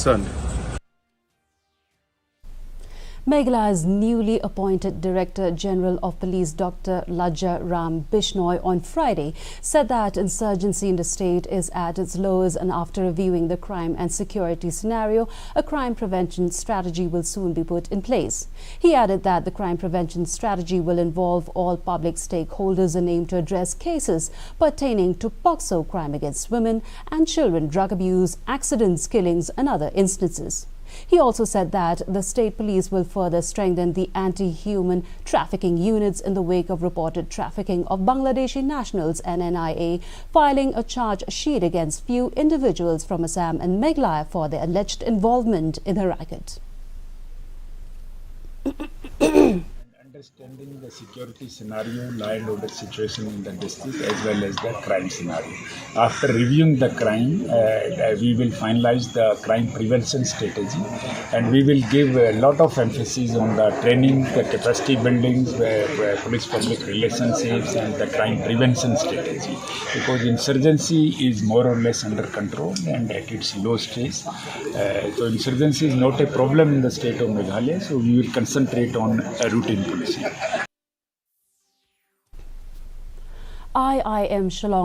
concerned. Meghalaya's newly appointed Director General of Police Dr. Lajja Ram Bishnoi on Friday said that insurgency in the state is at its lowest, and after reviewing the crime and security scenario, a crime prevention strategy will soon be put in place. He added that the crime prevention strategy will involve all public stakeholders and aim to address cases pertaining to POCSO, crime against women and children, drug abuse, accidents, killings and other instances. He also said that the state police will further strengthen the anti-human trafficking units in the wake of reported trafficking of Bangladeshi nationals, and NIA filing a charge sheet against few individuals from Assam and Meghalaya for their alleged involvement in the racket. Understanding the security scenario, law and order situation in the district as well as the crime scenario. After reviewing the crime, we will finalize the crime prevention strategy, and we will give a lot of emphasis on the training, the capacity building, police public relationships and the crime prevention strategy, because insurgency is more or less under control and at its low stage. So insurgency is not a problem in the state of Meghalaya, so we will concentrate on routine policing. I am Shillong.